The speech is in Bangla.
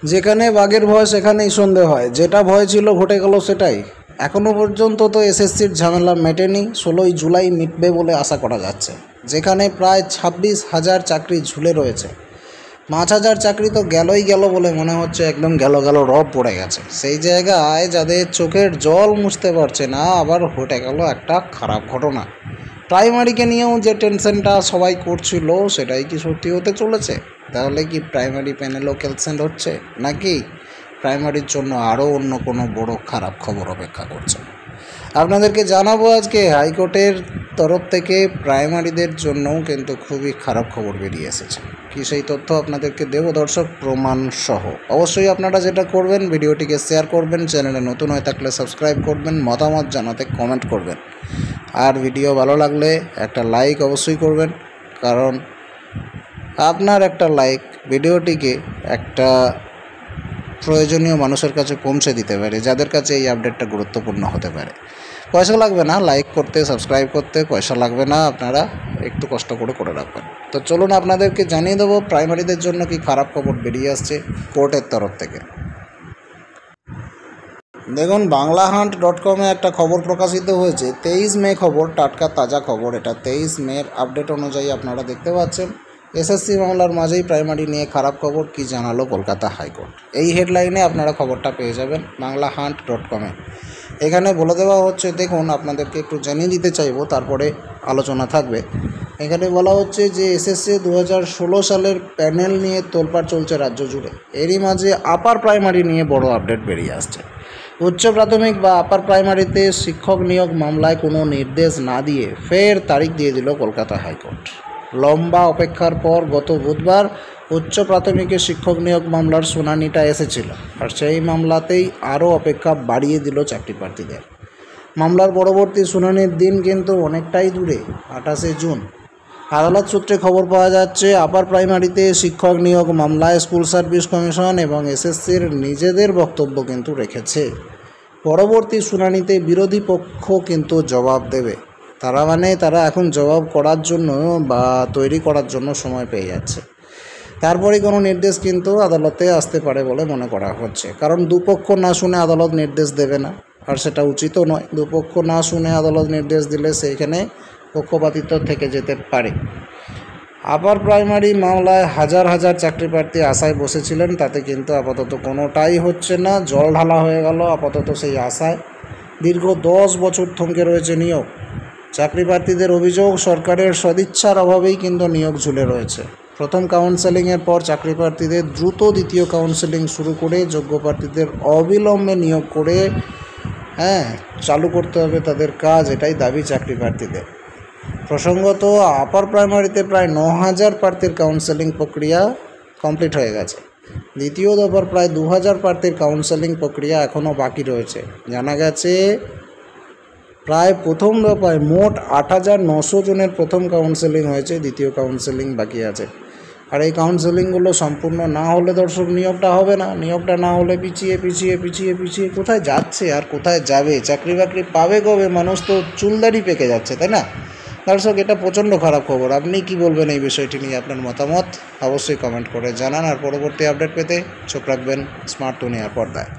যেখানে বাঘের ভয় সেখানেই সন্ধে হয়, যেটা ভয় ছিল ঘটে গেল সেটাই। এখনও পর্যন্ত তো এসএসসির ঝামেলা মেটেনি, 16ই জুলাই মিটবে বলে আশা করা যাচ্ছে। যেখানে প্রায় 26,000 চাকরি ঝুলে রয়েছে, 5,000 চাকরি তো গেলই গেল বলে মনে হচ্ছে, একদম গেল রব পড়ে গেছে। সেই জায়গায় যাদের চোখের জল মুছতে পারছে না, আবার ঘটে গেল একটা খারাপ ঘটনা। প্রাইমারিকে নিয়েও যে টেনশনটা সবাই করছিল সেটাই কি সত্যি হতে চলেছে? তাহলে কি প্রাইমারি প্যানেলও ক্যান্সেল হচ্ছে, নাকি প্রাইমারির জন্য আরও অন্য কোনো বড় খারাপ খবর অপেক্ষা করছে? আপনাদেরকে জানাবো আজকে হাইকোর্টের তরফ থেকে প্রাইমারিদের জন্যও কিন্তু খুবই খারাপ খবর বেরিয়ে এসেছে। কি সেই তথ্য আপনাদেরকে দেব দর্শক, প্রমাণ সহ। অবশ্যই আপনারা যেটা করবেন, ভিডিওটিকে শেয়ার করবেন, চ্যানেলে নতুন হয়ে থাকলে সাবস্ক্রাইব করবেন, মতামত জানাতে কমেন্ট করবেন, আর ভিডিও ভালো লাগলে একটা লাইক অবশ্যই করবেন, কারণ আপনার একটা লাইক ভিডিওটিকে একটা প্রয়োজনীয় মানুষের কাছে পৌঁছে দিতে পারে, যাদের কাছে এই আপডেটটা গুরুত্বপূর্ণ হতে পারে। পয়সা লাগবে না লাইক করতে, সাবস্ক্রাইব করতে পয়সা লাগবে না, আপনারা একটু কষ্ট করে রাখবেন। তো চলুন আপনাদেরকে জানিয়ে দেবো প্রাইমারিদের জন্য কি খারাপ খবর বেরিয়ে আসছে কোর্টের তরফ থেকে। দেখুন, বাংলাহান্ট.com-এ একটা খবর প্রকাশিত হয়েছে, 23 মে খবর, টাটকা তাজা খবর এটা। 23 মের আপডেট অনুযায়ী আপনারা দেখতে পাচ্ছেন, এসএসসি মামলার মাঝেই প্রাইমারি নিয়ে খারাপ খবর, কি জানালো কলকাতা হাইকোর্ট। এই হেডলাইনে আপনারা খবরটা পেয়ে যাবেন বাংলাহান্ট.com-এ। এখানে বলে দেওয়া হচ্ছে, দেখুন আপনাদেরকে একটু জানিয়ে দিতে চাইবো, তারপরে আলোচনা থাকবে। এখানে বলা হচ্ছে যে এসএসসি 2016 সালের প্যানেল নিয়ে তোলপাড় চলছে রাজ্য জুড়ে। এরই মাঝে আপার প্রাইমারি নিয়ে বড় আপডেট বেরিয়ে আসছে। উচ্চ প্রাথমিক বা আপার প্রাইমারিতে শিক্ষক নিয়োগ মামলায় কোনো নির্দেশ না দিয়ে ফের তারিখ দিয়ে দিল কলকাতা হাইকোর্ট। লম্বা অপেক্ষার পর গত বুধবার উচ্চ প্রাথমিকে শিক্ষক নিয়োগ মামলার শুনানিটা এসেছিল, আর সেই মামলাতেই আরও অপেক্ষা বাড়িয়ে দিল চাকরি প্রার্থীদের। মামলার পরবর্তী শুনানির দিন কিন্তু অনেকটাই দূরে, 28শে জুন। আদালত সূত্রে খবর পাওয়া যাচ্ছে, আপার প্রাইমারিতে শিক্ষক নিয়োগ মামলায় স্কুল সার্ভিস কমিশন এবং এসএসসির নিজেদের বক্তব্য কিন্তু রেখেছে। পরবর্তী শুনানিতে বিরোধী পক্ষ কিন্তু জবাব দেবে। তারা এখন জবাব করার জন্য বা তৈরি করার জন্য সময় পেয়ে যাচ্ছে। তারপরে কোনো নির্দেশ কিন্তু আদালতে আসতে পারে বলে মনে করা হচ্ছে, কারণ দুপক্ষ না শুনে আদালত নির্দেশ দেবে না, আর সেটা উচিতও নয়। দুপক্ষ না শুনে আদালত নির্দেশ দিলে সেইখানে পক্ষপাতিত্ব থেকে যেতে পারে। আপার প্রাইমারি মামলায় হাজার হাজার চাকরি প্রার্থী আশায় বসেছিলেন, তাতে কিন্তু আপাতত কোনোটাই হচ্ছে না, জল ঢালা হয়ে গেল আপাতত সেই আশায়। দীর্ঘ 10 বছর থমকে রয়েছে নিয়োগ। চাকরি প্রার্থীদের অভিযোগ, সরকারের সদিচ্ছার অভাবেই কিন্তু নিয়োগ ঝুলে রয়েছে। প্রথম কাউন্সেলিংয়ের পর চাকরি প্রার্থীদের দ্রুত দ্বিতীয় কাউন্সেলিং শুরু করে যোগ্য প্রার্থীদের অবিলম্বে নিয়োগ করে চালু করতে হবে তাদের কাজ, এটাই দাবি চাকরি প্রার্থীদের। প্রসঙ্গত, আপার প্রাইমারিতে প্রায় 9,000 প্রার্থীর কাউন্সেলিং প্রক্রিয়া কমপ্লিট হয়ে গেছে। দ্বিতীয় দফার প্রায় 2,000 প্রার্থীর কাউন্সেলিং প্রক্রিয়া এখনও বাকি রয়েছে। জানা গেছে প্রায় প্রথম দফায় মোট 8,900 জনের প্রথম কাউন্সেলিং হয়েছে, দ্বিতীয় কাউন্সেলিং বাকি আছে। আর এই কাউন্সেলিংগুলো সম্পূর্ণ না হলে দর্শক নিয়োগটা হবে না। নিয়োগটা না হলে পিছিয়ে পিছিয়ে পিছিয়ে পিছিয়ে কোথায় যাচ্ছে আর কোথায় যাবে, চাকরি বাকরি পাবে কবে? মানুষ তো চুলদাড়ি পেকে যাচ্ছে, তাই না দর্শক? এটা প্রচণ্ড খারাপ খবর। আপনি কি বলবেন এই বিষয়টি নিয়ে? আপনার মতামত অবশ্যই কমেন্ট করে জানান, আর পরবর্তী আপডেট পেতে চোখ রাখবেন স্মার্ট দুনিয়ার পর্দায়।